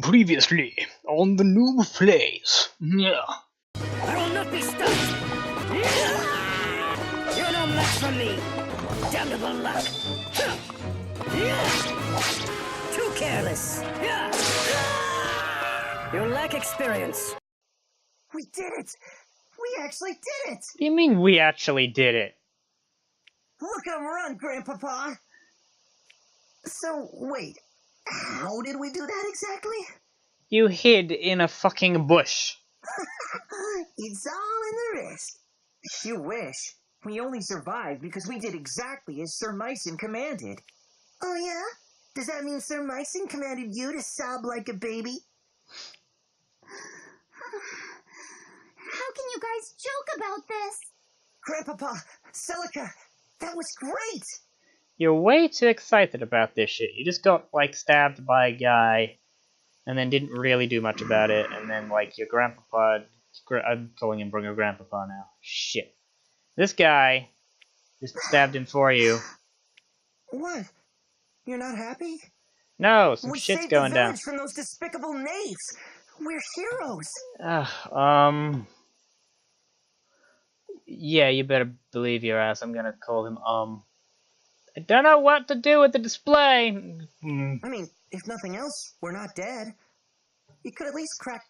Previously on the Noob Plays. Yeah. I will not be stopped! You're no match for me! Damnable luck! Too careless! You lack experience! We did it! We actually did it! What do you mean we actually did it? Look at him run, Grandpapa! So, wait. How did we do that exactly? You hid in a fucking bush. It's all in the wrist. You wish. We only survived because we did exactly as Sir Myson commanded. Oh yeah? Does that mean Sir Myson commanded you to sob like a baby? How can you guys joke about this? Grandpapa, Celica, that was great! You're way too excited about this shit. You just got, like, stabbed by a guy, and then didn't really do much about it, and then, like, your grandpapa... I'm calling him your grandpapa now. Shit. This guy just stabbed him for you. What? You're not happy? No, some shit's going down. We saved the village from those despicable knaves! We're heroes! Yeah, you better believe your ass. I'm gonna call him, I don't know what to do with the display. I mean, if nothing else, we're not dead. You could at least crack...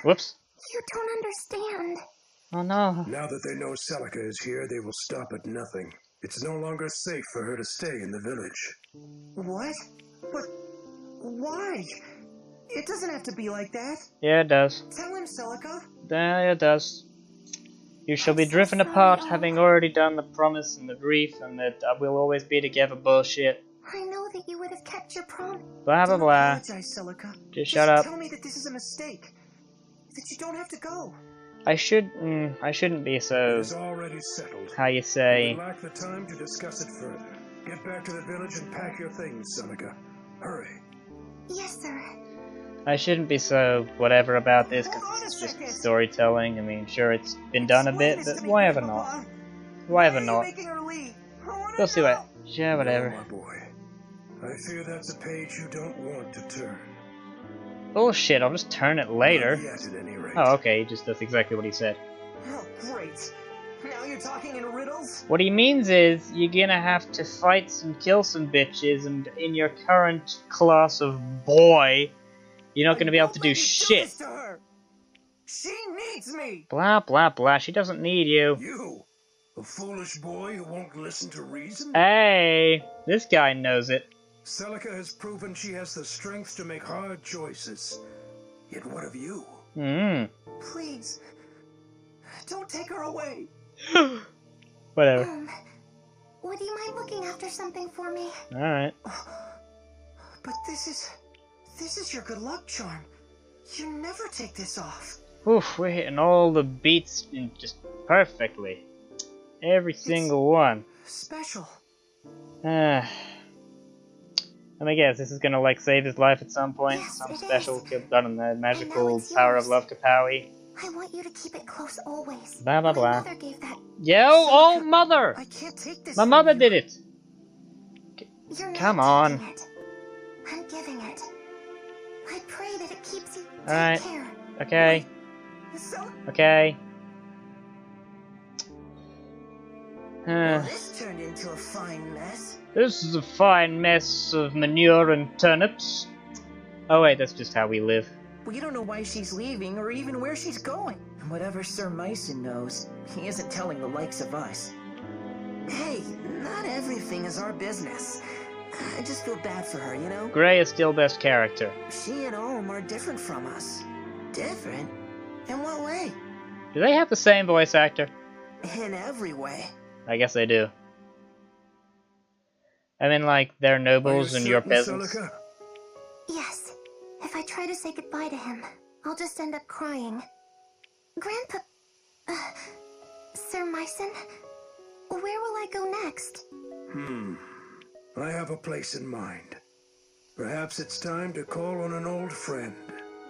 Whoops. You don't understand. Oh no. Now that they know Celica is here, they will stop at nothing. It's no longer safe for her to stay in the village. What? But... why? It doesn't have to be like that. Yeah, it does. Tell him, Celica. Yeah, it does. You shall be driven apart, having already done the promise and the grief, and that we'll always be together bullshit. I know that you would have kept your promise. Blah, blah, Don't blah. apologize, Celica. Just shut up. Tell me that this is a mistake. That you don't have to go. I shouldn't be so... It's already settled. How you say... We lack the time to discuss it further. Get back to the village and pack your things, Celica. Hurry. Yes, sir. I shouldn't be so whatever about this, because it's just storytelling. I mean, sure, it's been done a bit, but why ever not? Why ever not? We'll see what... Yeah, whatever. No, my boy. I fear that's a page you don't want to turn. Bullshit, I'll just turn it later. Not yet, at any rate. Oh, okay, he just does exactly what he said. Oh, great. Now you're talking in riddles? What he means is, you're gonna have to fight and kill some bitches, and in your current class of boy, you're not gonna be able to do shit. She needs me! Blah, blah, blah, she doesn't need you. You, a foolish boy who won't listen to reason? Hey, this guy knows it. Celica has proven she has the strength to make hard choices. Yet what of you? Please, don't take her away. Whatever. Would you mind looking after something for me? Alright. But this is your good luck charm. You never take this off. Oof, we're hitting all the beats in just perfectly. Every single one. Special. Let me guess, this is gonna like save his life at some point? Yes, Some it special is. done in the magical it's power of yours. love kapowie. I want you to keep it close always. Blah, blah, My blah. mother gave that. Yo, oh mother! I can't take this. My from mother you. did it! You're not Come on. taking it. I'm giving it. I pray that it keeps you. Alright. Take care. Okay, So, okay. this turned into a fine mess. This is a fine mess of manure and turnips. Oh wait, that's just how we live. We don't know why she's leaving or even where she's going. And whatever Sir Myson knows, he isn't telling the likes of us. Hey, not everything is our business. I just feel bad for her, you know? Gray is still best character. She and Ohm are different from us. Different? In what way? Do they have the same voice actor? In every way. I guess they do. I mean, like, they're nobles and you're peasants. Celica? Yes. If I try to say goodbye to him, I'll just end up crying. Grandpa... Sir Myson? Where will I go next? I have a place in mind. Perhaps it's time to call on an old friend.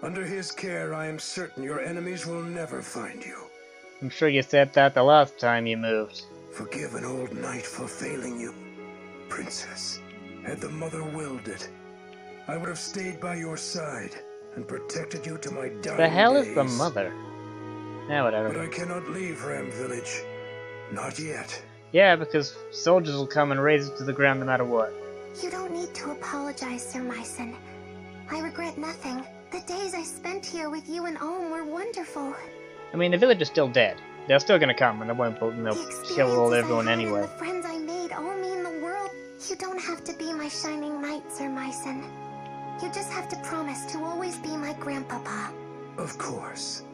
Under his care, I am certain your enemies will never find you. I'm sure you said that the last time you moved. Forgive an old knight for failing you, Princess. Had the mother willed it, I would have stayed by your side and protected you to my dying The hell is days. the mother? Yeah, whatever. But I cannot leave Ram Village. Not yet. Yeah, because soldiers will come and raze it to the ground no matter what. You don't need to apologize, Sir Myson. I regret nothing. The days I spent here with you and Ohm were wonderful. I mean, the village is still dead. They're still gonna come, and they won't. And they'll kill all everyone anyway. The friends I made all mean the world. You don't have to be my shining knight, Sir Myson. You just have to promise to always be my grandpapa. Of course.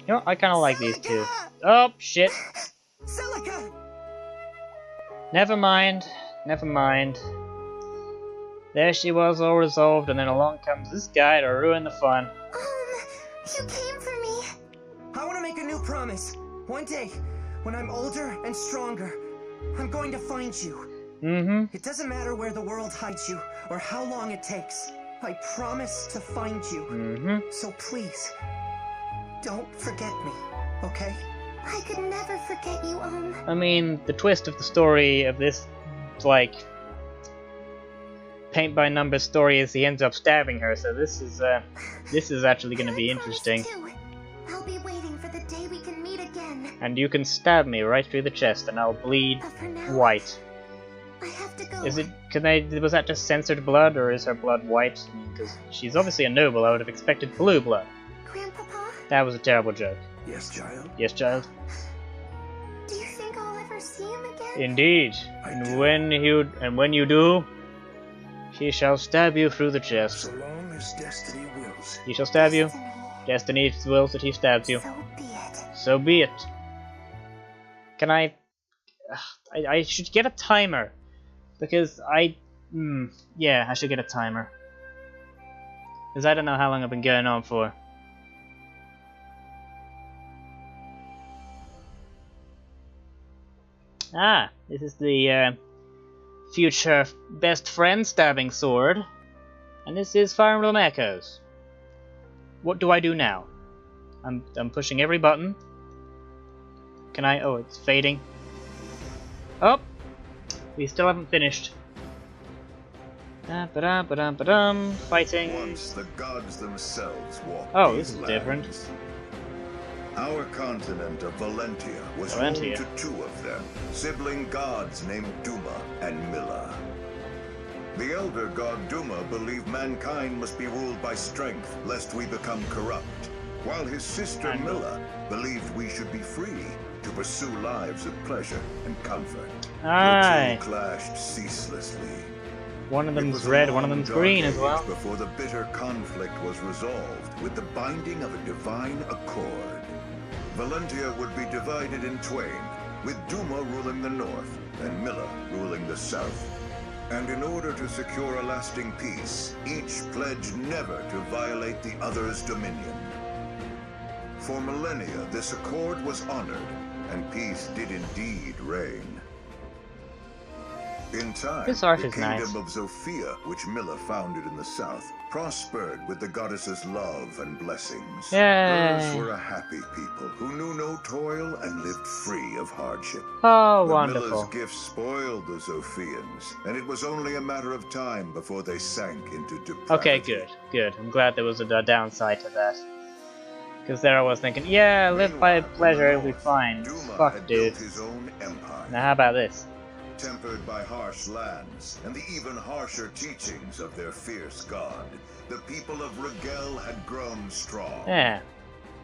You know, I kind of like these two. Oh shit! Celica! Never mind. Never mind. There she was, all resolved, and then along comes this guy to ruin the fun. You came for me. I want to make a new promise. One day, when I'm older and stronger, I'm going to find you. Mm-hmm. It doesn't matter where the world hides you or how long it takes. I promise to find you. Mm-hmm. So please, don't forget me, okay? I could never forget you, Ohm. I mean, the twist of the story of this, like, paint-by-numbers story is he ends up stabbing her, so this is actually going to be interesting. I'll be waiting for the day we can meet again. And you can stab me right through the chest, and I'll bleed But for now, white. I have to go. Is it? Was that just censored blood, or is her blood white? Because she's obviously a noble. I would have expected blue blood. Grandpapa? That was a terrible joke. Yes, child? Yes, child. Do you think I'll ever see him again? Indeed. And when you do, she shall stab you through the chest. So long as destiny wills. He shall stab you. Destiny. Destiny wills that he stabs you. So be it. So be it. Can I should get a timer. Because yeah, I should get a timer. Because I don't know how long I've been going on for. Ah, this is the future best friend stabbing sword. And this is Fire Emblem Echoes. What do I do now? I'm pushing every button. Can I? Oh, it's fading. Oh! We still haven't finished. Fighting. Once the gods themselves walked Oh, this these is lands. different. Our continent of Valentia was Valentia. home to two of them, sibling gods named Duma and Milla. The elder god Duma believed mankind must be ruled by strength, lest we become corrupt, while his sister Milla believed we should be free to pursue lives of pleasure and comfort. Aye. The two clashed ceaselessly. One of It them's was a red, long, one of them's dark green as age well. Before the bitter conflict was resolved with the binding of a divine accord. Valentia would be divided in twain, with Duma ruling the north and Milla ruling the south. And in order to secure a lasting peace, each pledged never to violate the other's dominion. For millennia, this accord was honored, and peace did indeed reign. In time, This art the is kingdom nice. of Zofia, which Milla founded in the south, prospered with the goddess's love and blessings. Yay. Hers were a happy people who knew no toil and lived free of hardship. Oh, But wonderful. Milla's gifts spoiled the Zophians, and it was only a matter of time before they sank into depravity. Okay, good, good. I'm glad there was a downside to that. Because there I was thinking, yeah, live by pleasure, it'll be fine. Duma Fuck, had dude. built his own empire. Now how about this? Tempered by harsh lands and the even harsher teachings of their fierce god, the people of Rigel had grown strong. Yeah.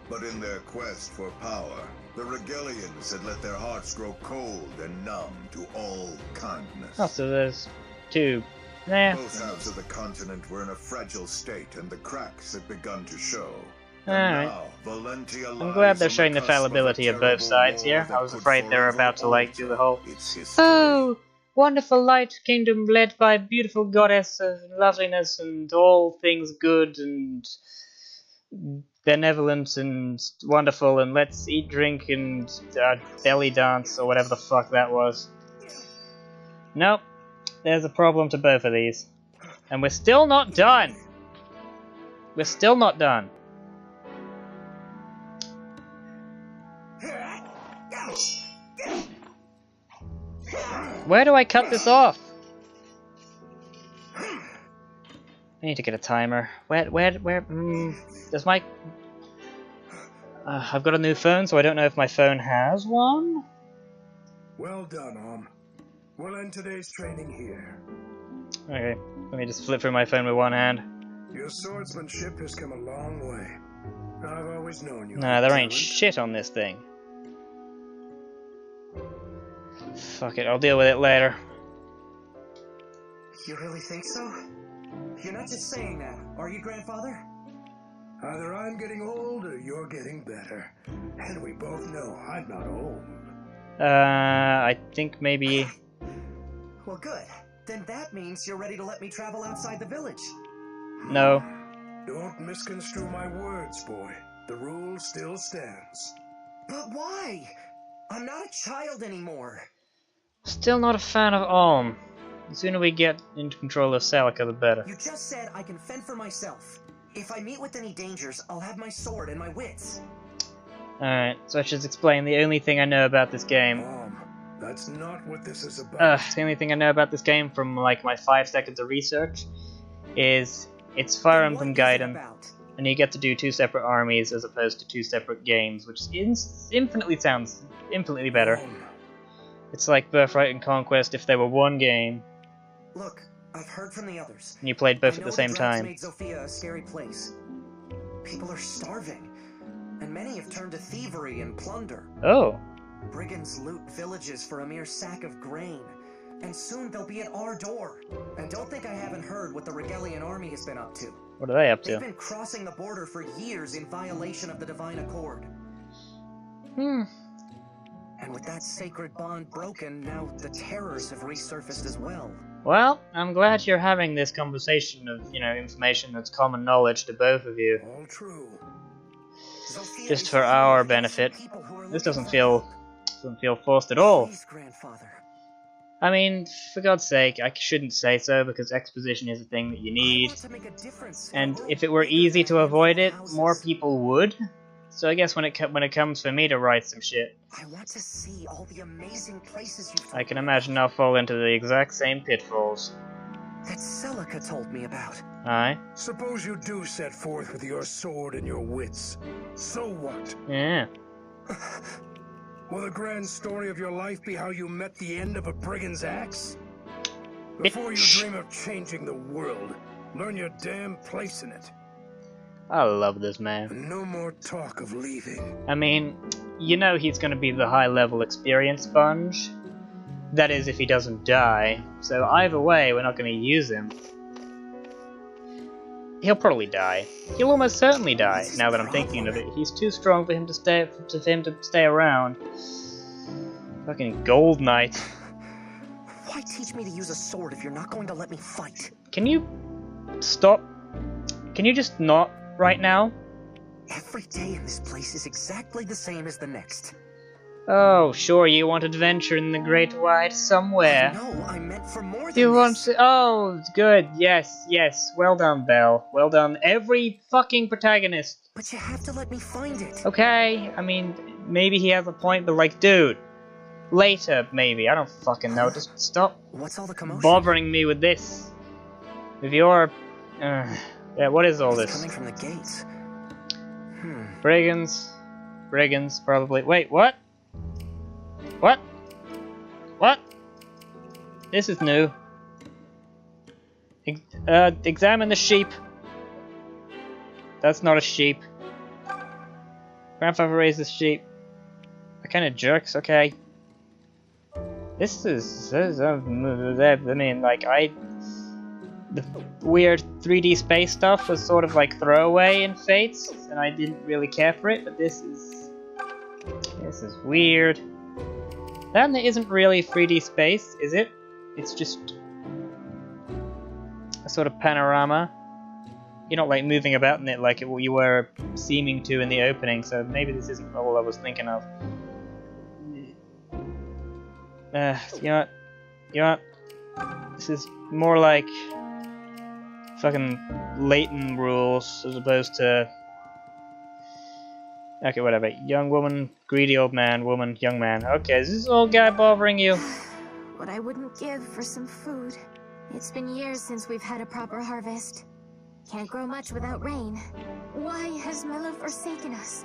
But in their quest for power, the Regelians had let their hearts grow cold and numb to all kindness. Oh, so there's two. Nah. Both halves of the continent were in a fragile state, and the cracks had begun to show. And Alright. now, Valentia I'm lies glad they're on showing the cusp of a fallibility of both terrible sides war here. that I was could afraid they were forever about to, like, do the whole, alter its history. oh, wonderful light kingdom led by a beautiful goddess of loveliness and all things good and benevolent and wonderful, and let's eat, drink, and belly dance, or whatever the fuck that was. Nope. There's a problem to both of these. And we're still not done! We're still not done. Where do I cut this off? I need to get a timer. Where, does my... I've got a new phone, so I don't know if my phone has one? Well done, Om. We'll end today's training here. Okay, let me just flip through my phone with one hand. Your swordsmanship has come a long way. I've always known you. Nah, there ain't shit on this thing. Fuck it, I'll deal with it later. You really think so? You're not just saying that, are you, Grandfather? Either I'm getting old or you're getting better. And we both know I'm not old. I think maybe... Well, good. Then that means you're ready to let me travel outside the village. No. Don't misconstrue my words, boy. The rule still stands. But why? I'm not a child anymore. Still not a fan of Alm. The sooner we get into control of Celica, the better. You just said I can fend for myself. If I meet with any dangers, I'll have my sword and my wits. Alright, so I should explain the only thing I know about this game. That's not what this is about. The only thing I know about this game from like my 5 seconds of research is it's Fire Emblem Gaiden, and you get to do 2 separate armies as opposed to 2 separate games, which sounds infinitely better. It's like Birthright and Conquest if they were one game. Look, I've heard from the others. And you played both at the same time. Made Zofia a scary place. People are starving, and many have turned to thievery and plunder. Oh. Brigands loot villages for a mere sack of grain, and soon they'll be at our door. And don't think I haven't heard what the Regalian army has been up to. What are they up to? They've been crossing the border for years in violation of the Divine Accord. And with that sacred bond broken, now the terrors have resurfaced as well. Well, I'm glad you're having this conversation of, information that's common knowledge to both of you. All true. Just for our benefit. This doesn't feel forced at all. Please, Grandfather. I mean, for God's sake, I shouldn't say so because exposition is a thing that you need. And if it were easy to avoid it, more people would. So I guess when it comes for me to write some shit, I want to see all the amazing places you've I can imagine I'll fall into the exact same pitfalls. that Celica told me about. Aye? Suppose you do set forth with your sword and your wits. So what? Yeah. Will the grand story of your life be how you met the end of a brigand's axe? Before you dream of changing the world, learn your damn place in it. I love this man. And no more talk of leaving. I mean, he's gonna be the high-level experience sponge. That is, if he doesn't die. So either way, we're not gonna use him. He'll probably die. He'll almost certainly die, now that I'm thinking of it. He's too strong for him to stay around. Fucking Gold Knight. Why teach me to use a sword if you're not going to let me fight? Can you stop? Can you just not right now? Every day in this place is exactly the same as the next. Oh, sure, you want adventure in the great wide somewhere. No, I meant for more than You want this. to... Oh, good, yes. Well done, Belle. Well done, every fucking protagonist. But you have to let me find it. Okay, I mean, maybe he has a point, but like, dude. Later, maybe. I don't fucking know. Just stop What's all the commotion? bothering me with this. With your... yeah, what is all It's this? coming from the gates. Brigands, probably. Wait, what? What? This is new. Examine the sheep. That's not a sheep. Grandfather raises sheep. That kind of jerks, okay. This is I mean, like, the weird 3D space stuff was sort of like throwaway in Fates, and I didn't really care for it, but this is weird. Then there isn't really 3D space, is it? It's just a sort of panorama. You're not like moving about in it like you were seeming to in the opening, so maybe this isn't all I was thinking of. You know what? This is more like fucking Layton rules as opposed to... Okay, whatever. Young woman, greedy old man, woman, young man. Okay, is this old guy bothering you? What I wouldn't give for some food. It's been years since we've had a proper harvest. can't grow much without rain. Why has Milla forsaken us?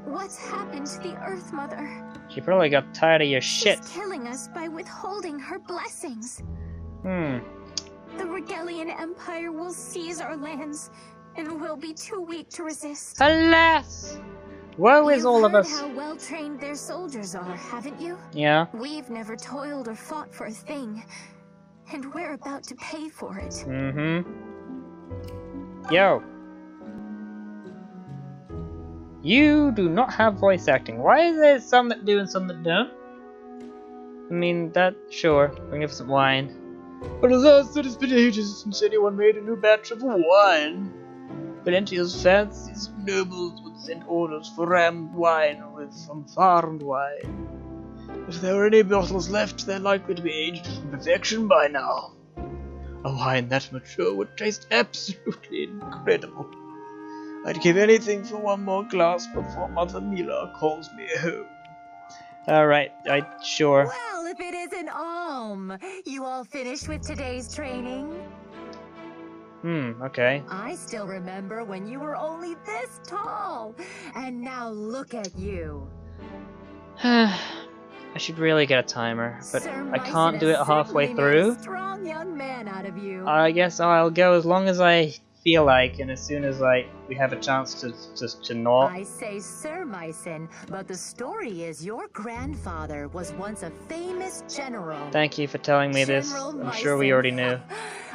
What's happened to the Earth Mother? She probably got tired of your shit. She's killing us by withholding her blessings. The Regalian Empire will seize our lands, and we'll be too weak to resist. Alas! Woe is all of us. You've heard how well-trained their soldiers are, haven't you? Yeah. We've never toiled or fought for a thing, and we're about to pay for it. Yo. You do not have voice acting. Why is there some that do and some that don't? I mean, that, sure. Bring up some wine. But alas, it has been ages since anyone made a new batch of wine. Valentia's fancies nobles would send orders for rammed wine with some farmed wine. If there were any bottles left, they're likely to be aged to perfection by now. A wine that mature would taste absolutely incredible. I'd give anything for one more glass before Mother Mila calls me home. Alright, sure. Well, if it isn't you all finished with today's training? Okay. I still remember when you were only this tall, and now look at you. I should really get a timer, but Sir I can't do it Myson has halfway certainly through. made a strong young man out of you. I guess I'll go as long as I feel like, and as soon as we have a chance to not. I say Sir Myson, but the story is your grandfather was once a famous general. Thank you for telling me this. General I'm sure we Myson. already knew.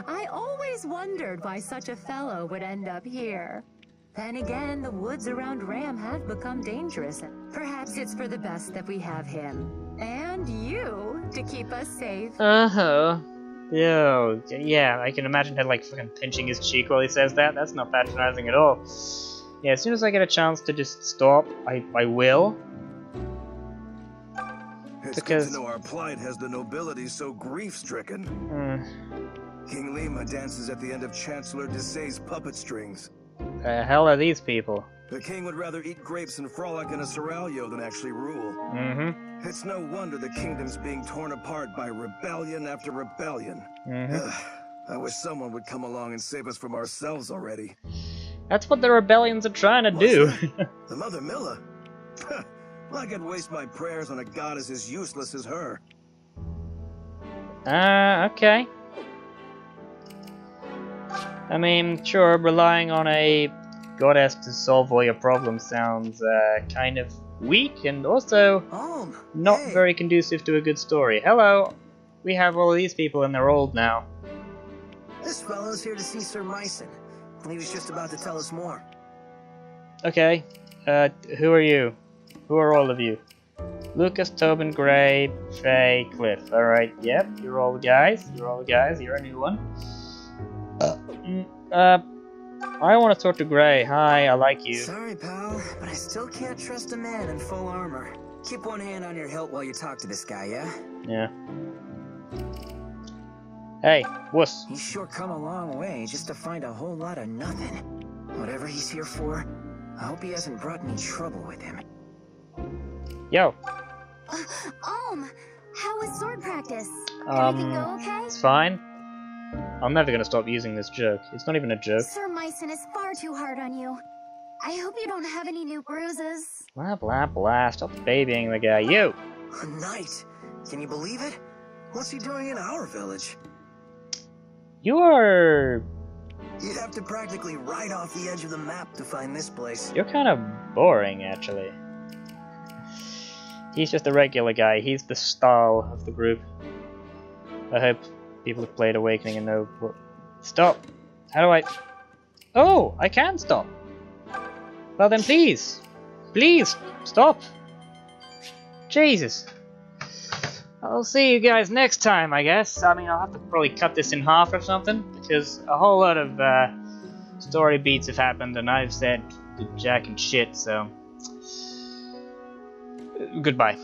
I always wondered why such a fellow would end up here. Then again, the woods around Ram have become dangerous. Perhaps it's for the best that we have him. And you, to keep us safe. Yo, yeah, I can imagine him like fucking pinching his cheek while he says that. That's not patronizing at all. Yeah, as soon as I get a chance to just stop, I will. It's Because- good to know our plight has the nobility so grief-stricken. King Lima dances at the end of Chancellor Desay's puppet strings. The hell are these people? The king would rather eat grapes and frolic in a seraglio than actually rule. It's no wonder the kingdom's being torn apart by rebellion after rebellion. I wish someone would come along and save us from ourselves already. That's what the rebellions are trying to do. The Mother Milla? I could waste my prayers on a goddess as useless as her. Okay. I mean, sure, relying on a goddess to solve all your problems sounds kind of weak and also not very conducive to a good story. Hello! We have all of these people and they're old now. This fellow's here to see Sir Myson. He was just about to tell us more. Okay, who are you? Who are all of you? Lucas, Tobin, Gray, Faye, Cliff. Alright, yep, you're all the guys. You're a new one. I want to talk to Gray. Hi, I like you. Sorry, pal, but I still can't trust a man in full armor. Keep one hand on your hilt while you talk to this guy, yeah? Yeah. Hey, wuss. He's sure come a long way just to find a whole lot of nothing. Whatever he's here for, I hope he hasn't brought any trouble with him. Yo. How was sword practice? Everything go okay? It's fine. I'm never gonna stop using this joke. It's not even a joke. Sir Myson is far too hard on you. I hope you don't have any new bruises. Blah blah blah. Stop babying the guy. You! A knight? Can you believe it? What's he doing in our village? You are... You'd have to practically ride off the edge of the map to find this place. You're kind of boring, actually. He's just a regular guy. He's the star of the group. I hope people have played Awakening and know what... Stop! How do I... Oh! I can stop! Well then please! Please! Stop! Jesus! I'll see you guys next time, I guess. I mean, I'll have to probably cut this in half or something, because a whole lot of story beats have happened, and I've said jack and shit, so... Goodbye.